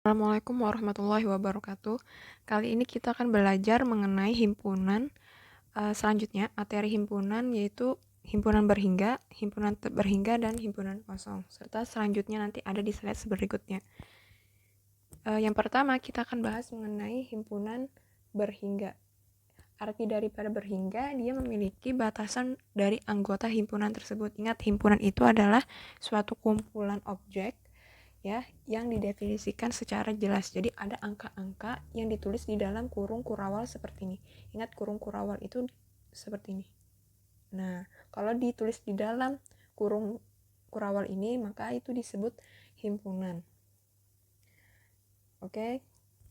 Assalamualaikum warahmatullahi wabarakatuh. Kali ini kita akan belajar mengenai himpunan. Selanjutnya, materi himpunan yaitu himpunan berhingga, himpunan berhingga, dan himpunan kosong. Serta selanjutnya nanti ada di slide berikutnya. Yang pertama, kita akan bahas mengenai himpunan berhingga. Arti daripada berhingga, dia memiliki batasan dari anggota himpunan tersebut. Ingat, himpunan itu adalah suatu kumpulan objek ya yang didefinisikan secara jelas. Jadi ada angka-angka yang ditulis di dalam kurung kurawal seperti ini. Ingat, kurung kurawal itu seperti ini. Nah, kalau ditulis di dalam kurung kurawal ini, maka itu disebut himpunan. Oke.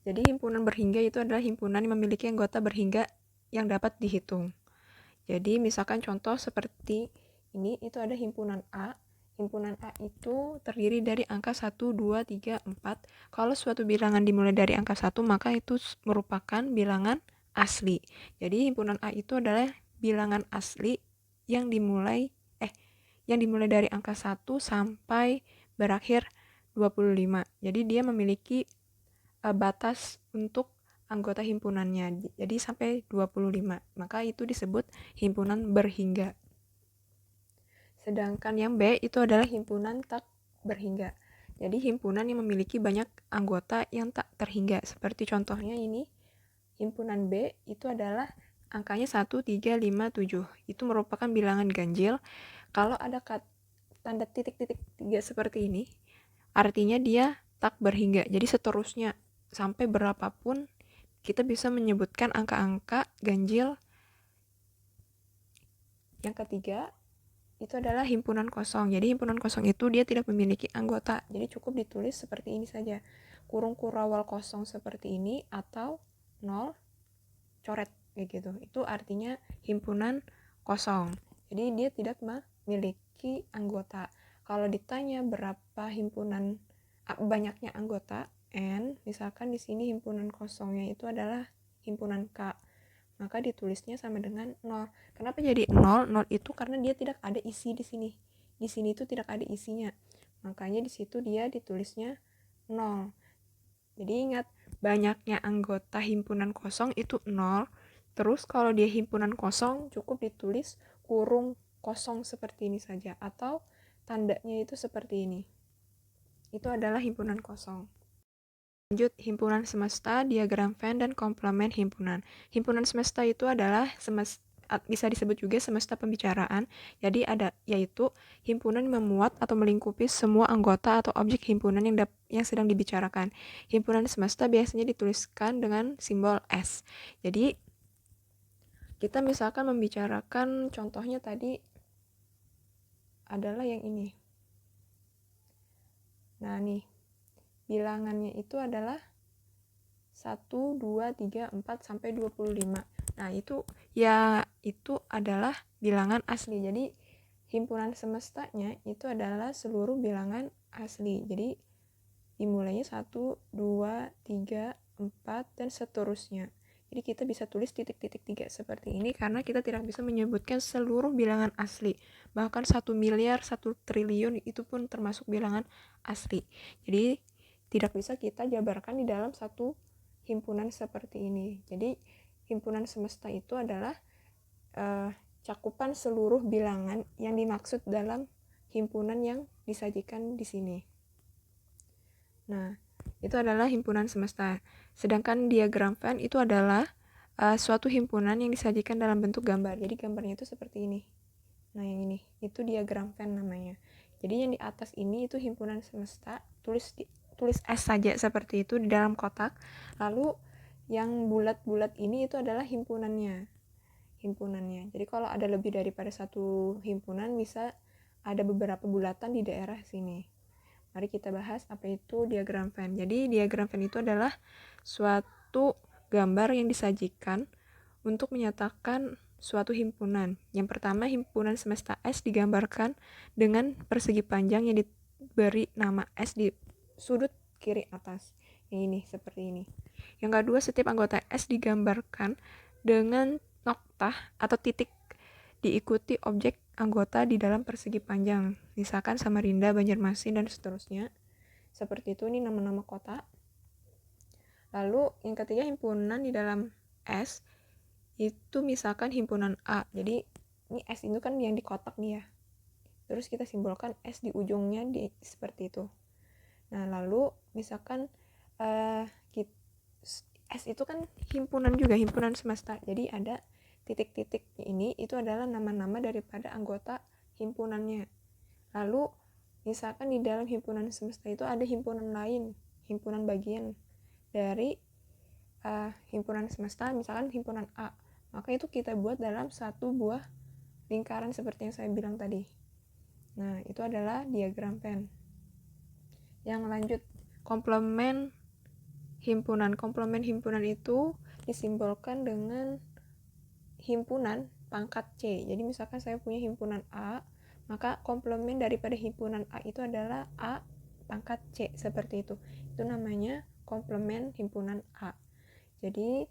Jadi himpunan berhingga itu adalah himpunan yang memiliki anggota berhingga yang dapat dihitung. Jadi misalkan contoh seperti ini, itu ada himpunan A. Himpunan A itu terdiri dari angka 1, 2, 3, 4. Kalau suatu bilangan dimulai dari angka 1, maka itu merupakan bilangan asli. Jadi himpunan A itu adalah bilangan asli yang dimulai dari angka 1 sampai berakhir 25. Jadi dia memiliki batas untuk anggota himpunannya. Jadi sampai 25. Maka itu disebut himpunan berhingga. Sedangkan yang B itu adalah himpunan tak berhingga. Jadi himpunan yang memiliki banyak anggota yang tak terhingga. Seperti contohnya ini, himpunan B itu adalah angkanya 1, 3, 5, 7. Itu merupakan bilangan ganjil. Kalau ada tanda titik-titik 3 seperti ini, artinya dia tak berhingga. Jadi seterusnya sampai berapapun kita bisa menyebutkan angka-angka ganjil. Yang ketiga itu adalah himpunan kosong. Jadi himpunan kosong itu dia tidak memiliki anggota. Jadi cukup ditulis seperti ini saja. Kurung kurawal kosong seperti ini atau 0 coret kayak gitu. Itu artinya himpunan kosong. Jadi dia tidak memiliki anggota. Kalau ditanya berapa himpunan banyaknya anggota N, misalkan di sini himpunan kosongnya itu adalah himpunan K, maka ditulisnya sama dengan 0. Kenapa jadi 0? 0 itu karena dia tidak ada isi di sini. Di sini itu tidak ada isinya. Makanya di situ dia ditulisnya 0. Jadi ingat, banyaknya anggota himpunan kosong itu 0. Terus kalau dia himpunan kosong, cukup ditulis kurung kosong seperti ini saja. Atau tandanya itu seperti ini. Itu adalah himpunan kosong. Lanjut, himpunan semesta, diagram Venn, dan komplement himpunan. Himpunan semesta itu adalah bisa disebut juga semesta pembicaraan. Jadi yaitu himpunan memuat atau melingkupi semua anggota atau objek himpunan yang sedang dibicarakan. Himpunan semesta biasanya dituliskan dengan simbol S. Jadi kita misalkan membicarakan, contohnya tadi adalah yang ini. Nah nih, bilangannya itu adalah 1, 2, 3, 4, sampai 25. Nah itu adalah bilangan asli. Jadi himpunan semestanya itu adalah seluruh bilangan asli. Jadi dimulainya 1, 2, 3, 4, dan seterusnya. Jadi kita bisa tulis titik-titik 3 seperti ini karena kita tidak bisa menyebutkan seluruh bilangan asli. Bahkan 1 miliar, 1 triliun itu pun termasuk bilangan asli. Jadi tidak bisa kita jabarkan di dalam satu himpunan seperti ini. Jadi himpunan semesta itu adalah cakupan seluruh bilangan yang dimaksud dalam himpunan yang disajikan di sini. Nah, itu adalah himpunan semesta. Sedangkan diagram Venn itu adalah suatu himpunan yang disajikan dalam bentuk gambar. Jadi gambarnya itu seperti ini. Nah, yang ini itu diagram Venn namanya. Jadi yang di atas ini itu himpunan semesta, tulis S saja seperti itu di dalam kotak. Lalu yang bulat-bulat ini itu adalah himpunannya. Jadi kalau ada lebih daripada satu himpunan, bisa ada beberapa bulatan di daerah sini. Mari kita bahas apa itu diagram Venn. Jadi diagram Venn itu adalah suatu gambar yang disajikan untuk menyatakan suatu himpunan. Yang pertama, himpunan semesta S digambarkan dengan persegi panjang yang diberi nama S di sudut kiri atas. Yang ini, seperti ini. Yang kedua, setiap anggota S digambarkan dengan noktah atau titik diikuti objek anggota di dalam persegi panjang. Misalkan Samarinda, Banjarmasin, dan seterusnya. Seperti itu, ini nama-nama kota. Lalu yang ketiga, himpunan di dalam S itu misalkan himpunan A. Jadi ini S itu kan yang di kotak nih ya. Terus kita simbolkan S di ujungnya seperti itu. Nah, lalu misalkan S itu kan himpunan juga, himpunan semesta. Jadi ada titik-titik ini itu adalah nama-nama daripada anggota himpunannya. Lalu misalkan di dalam himpunan semesta itu ada himpunan lain, himpunan bagian dari himpunan semesta, misalkan himpunan A, maka itu kita buat dalam satu buah lingkaran seperti yang saya bilang tadi. Nah, itu adalah diagram Venn. Yang lanjut, komplement himpunan. Komplement himpunan itu disimbolkan dengan himpunan pangkat C. Jadi misalkan saya punya himpunan A, maka komplement daripada himpunan A itu adalah A pangkat C, seperti itu. Itu namanya komplement himpunan A. Jadi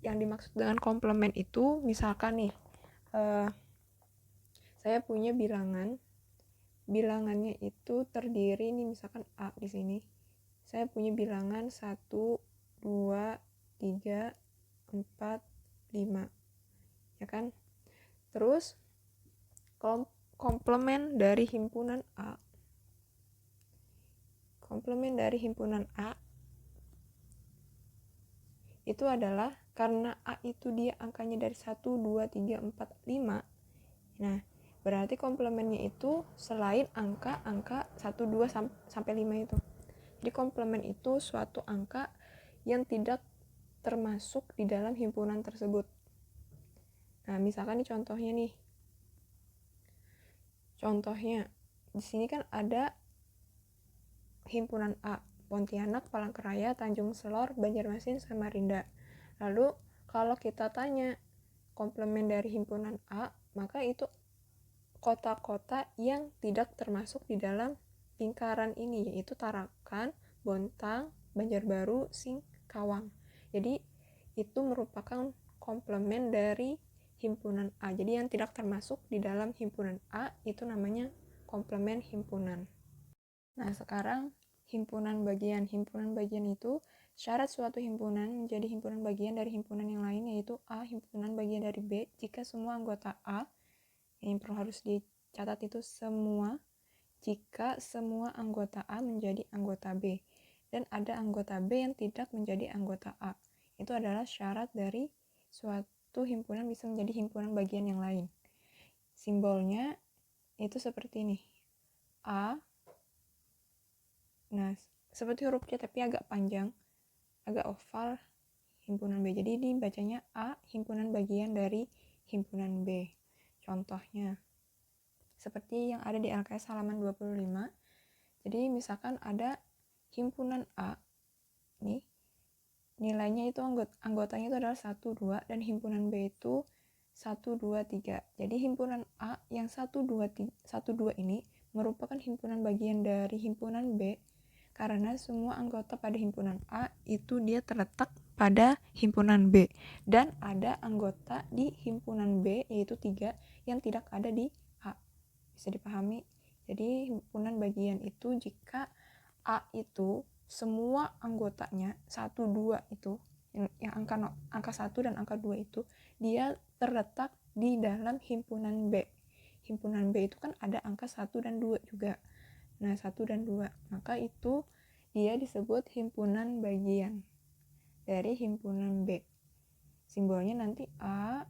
yang dimaksud dengan komplement itu, misalkan nih, saya punya bilangannya itu terdiri nih, misalkan A di sini. Saya punya bilangan 1, 2, 3, 4, 5. Ya kan? Terus komplement dari himpunan A. Komplement dari himpunan A itu adalah karena A itu dia angkanya dari 1, 2, 3, 4, 5. Nah, berarti komplementnya itu selain angka 1, 2, sampai 5 itu. Jadi komplement itu suatu angka yang tidak termasuk di dalam himpunan tersebut. Nah, misalkan nih contohnya nih. Contohnya, di sini kan ada himpunan A, Pontianak, Palangkaraya, Tanjung Selor, Banjarmasin, Samarinda. Lalu kalau kita tanya komplement dari himpunan A, maka itu kota-kota yang tidak termasuk di dalam lingkaran ini, yaitu Tarakan, Bontang, Banjarbaru, Singkawang. Jadi itu merupakan komplement dari himpunan A. Jadi yang tidak termasuk di dalam himpunan A itu namanya komplement himpunan. Nah, sekarang himpunan bagian. Himpunan bagian itu syarat suatu himpunan menjadi himpunan bagian dari himpunan yang lain, yaitu A himpunan bagian dari B jika semua anggota A, yang perlu harus dicatat itu jika semua anggota A menjadi anggota B dan ada anggota B yang tidak menjadi anggota A. Itu adalah syarat dari suatu himpunan bisa menjadi himpunan bagian yang lain. Simbolnya itu seperti ini. A. Nah, seperti huruf C tapi agak panjang, agak oval, himpunan B. Jadi ini bacanya A himpunan bagian dari himpunan B. Contohnya seperti yang ada di LKS halaman 25. Jadi misalkan ada himpunan A nih, nilainya itu anggotanya itu adalah 1, 2, dan himpunan B itu 1, 2, 3. Jadi himpunan A yang 1, 2 ini merupakan himpunan bagian dari himpunan B karena semua anggota pada himpunan A itu dia terletak pada himpunan B dan ada anggota di himpunan B yaitu 3 yang tidak ada di A. Bisa dipahami? Jadi himpunan bagian itu jika A itu semua anggotanya 1, 2 itu yang angka 1 dan angka 2 itu dia terletak di dalam himpunan B. Himpunan B itu kan ada angka 1 dan 2 juga. Nah, 1 dan 2. Maka itu dia disebut himpunan bagian dari himpunan B. Simbolnya nanti A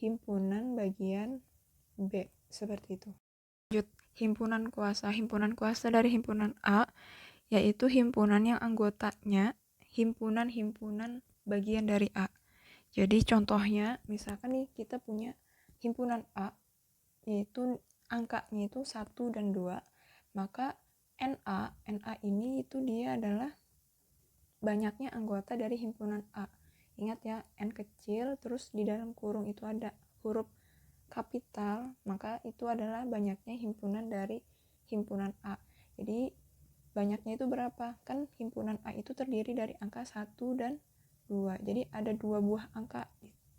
himpunan bagian B. Seperti itu. Lanjut, himpunan kuasa. Himpunan kuasa dari himpunan A yaitu himpunan yang anggotanya himpunan-himpunan bagian dari A. Jadi contohnya misalkan nih kita punya himpunan A yaitu angkanya itu 1 dan 2, maka NA ini itu dia adalah banyaknya anggota dari himpunan A. Ingat ya, N kecil terus di dalam kurung itu ada huruf kapital, maka itu adalah banyaknya himpunan dari himpunan A. Jadi banyaknya itu berapa? Kan himpunan A itu terdiri dari angka 1 dan 2. Jadi ada 2 buah angka.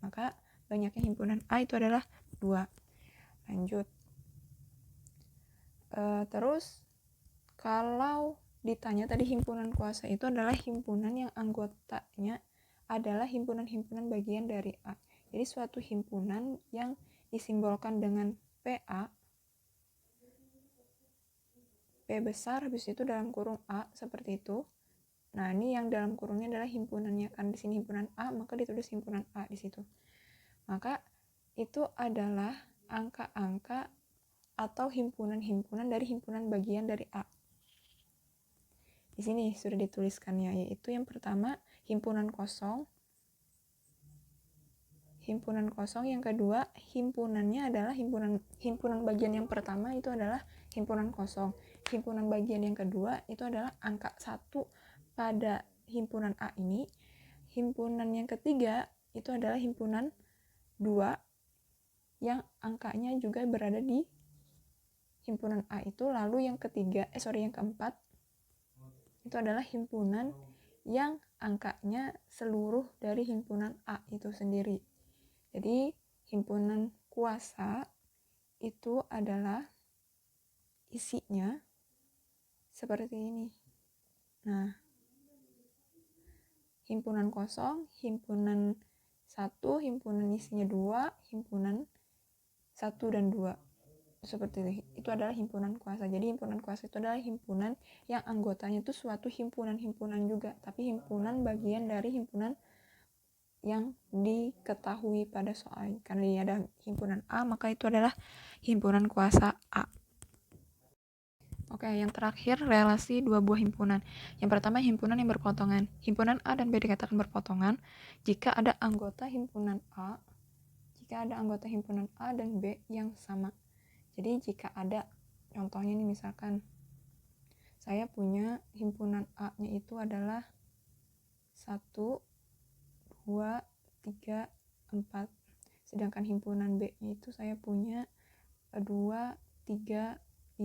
Maka banyaknya himpunan A itu adalah 2. Lanjut. Terus kalau ditanya tadi himpunan kuasa itu adalah himpunan yang anggotanya adalah himpunan-himpunan bagian dari A. Jadi suatu himpunan yang disimbolkan dengan PA, P besar, habis itu dalam kurung A, seperti itu. Nah, ini yang dalam kurungnya adalah himpunannya. Kan di sini himpunan A, maka ditulis himpunan A di situ. Maka itu adalah angka-angka atau himpunan-himpunan dari himpunan bagian dari A. Di sini sudah dituliskannya, yaitu yang pertama himpunan kosong. Himpunan kosong, yang kedua himpunannya adalah himpunan bagian yang pertama itu adalah himpunan kosong. Himpunan bagian yang kedua itu adalah angka 1 pada himpunan A ini. Himpunan yang ketiga itu adalah himpunan 2 yang angkanya juga berada di himpunan A itu. Lalu yang keempat itu adalah himpunan yang angkanya seluruh dari himpunan A itu sendiri. Jadi himpunan kuasa itu adalah isinya seperti ini. Nah, himpunan kosong, himpunan 1, himpunan isinya 2, himpunan 1 dan 2. Seperti itu. Itu adalah himpunan kuasa. Jadi himpunan kuasa itu adalah himpunan yang anggotanya itu suatu himpunan-himpunan juga, tapi himpunan bagian dari himpunan yang diketahui pada soal. Karena dia ada himpunan A, maka itu adalah himpunan kuasa A. Oke, yang terakhir relasi dua buah himpunan. Yang pertama himpunan yang berpotongan. Himpunan A dan B dikatakan berpotongan jika ada anggota himpunan A, dan B yang sama. Jadi jika ada, contohnya nih misalkan saya punya himpunan A-nya itu adalah 1, 2, 3, 4. Sedangkan himpunan B-nya itu saya punya 2, 3, 5,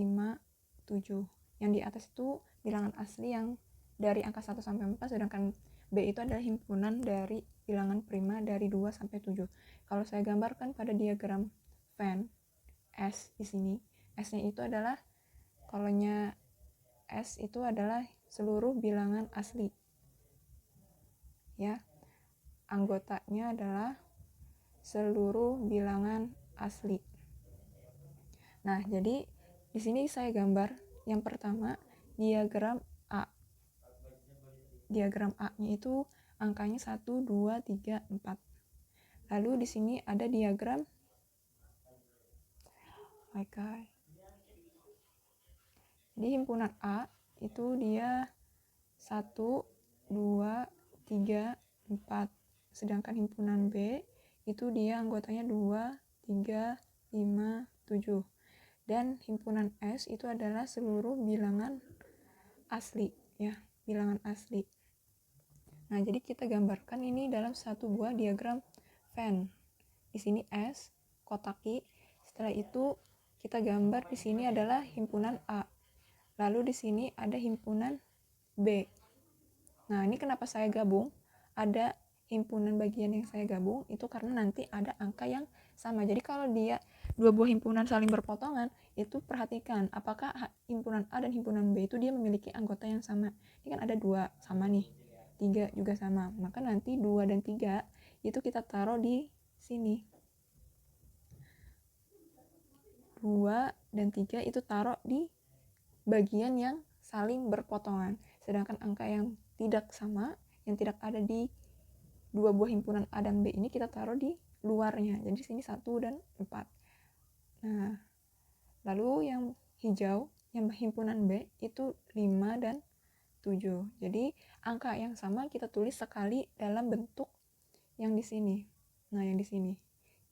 7. Yang di atas itu bilangan asli yang dari angka 1 sampai 4, sedangkan B itu adalah himpunan dari bilangan prima dari 2 sampai 7. Kalau saya gambarkan pada diagram Venn S di sini, S-nya itu adalah, kolonnya S itu adalah seluruh bilangan asli. Ya. Anggotanya adalah seluruh bilangan asli. Nah, jadi di sini saya gambar yang pertama diagram A. Diagram A-nya itu angkanya 1, 2, 3, 4. Lalu di sini ada diagram Jadi himpunan A itu dia 1, 2, 3, 4. Sedangkan himpunan B itu dia anggotanya 2, 3, 5, 7. Dan himpunan S itu adalah seluruh bilangan asli, ya, bilangan asli. Nah, jadi kita gambarkan ini dalam satu buah diagram Venn. Di sini S, kotaki. Setelah itu kita gambar di sini adalah himpunan A. Lalu di sini ada himpunan B. Nah, ini kenapa saya gabung? Ada himpunan bagian yang saya gabung itu karena nanti ada angka yang sama. Jadi kalau dia dua buah himpunan saling berpotongan, itu perhatikan apakah himpunan A dan himpunan B itu dia memiliki anggota yang sama. Ini kan ada 2 sama nih, 3 juga sama. Maka nanti 2 dan 3 itu kita taruh di sini. 2 dan 3 itu taruh di bagian yang saling berpotongan. Sedangkan angka yang tidak sama, yang tidak ada di dua buah himpunan A dan B ini kita taruh di luarnya. Jadi sini 1 dan 4. Nah, lalu yang hijau, yang himpunan B itu 5 dan 7. Jadi angka yang sama kita tulis sekali dalam bentuk yang di sini. Nah, yang di sini.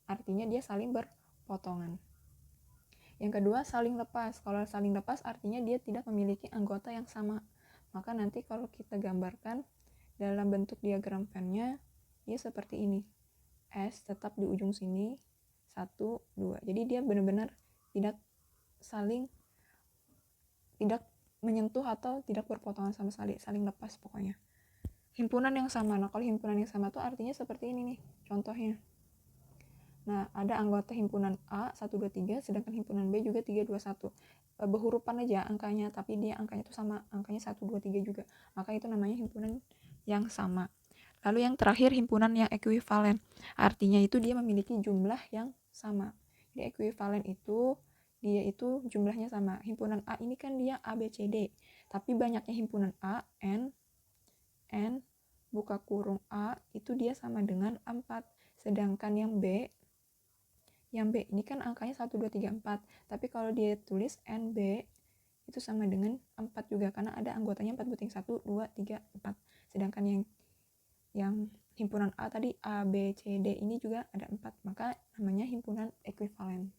Artinya dia saling berpotongan. Yang kedua, saling lepas. Kalau saling lepas artinya dia tidak memiliki anggota yang sama. Maka nanti kalau kita gambarkan dalam bentuk diagram Venn-nya, dia seperti ini. S tetap di ujung sini, 1, 2. Jadi dia benar-benar tidak menyentuh atau tidak berpotongan sama sekali, saling lepas pokoknya. Himpunan yang sama. Nah, kalau himpunan yang sama tuh artinya seperti ini nih, contohnya. Nah, ada anggota himpunan A 1, 2, 3, sedangkan himpunan B juga 3, 2, 1. berhurupan aja angkanya, tapi dia angkanya itu sama, angkanya 1, 2, 3 juga, maka itu namanya himpunan yang sama. Lalu yang terakhir himpunan yang ekuivalen, artinya itu dia memiliki jumlah yang sama. Jadi ekuivalen itu dia itu jumlahnya sama. Himpunan A ini kan dia A, B, C, D, tapi banyaknya himpunan A, N buka kurung A itu dia sama dengan 4. Sedangkan yang B ini kan angkanya 1, 2, 3, 4. Tapi kalau dia tulis NB itu sama dengan 4 juga, karena ada anggotanya 4 buting 1, 2, 3, 4. Sedangkan yang himpunan A tadi A, B, C, D ini juga ada 4, maka namanya himpunan ekuivalen.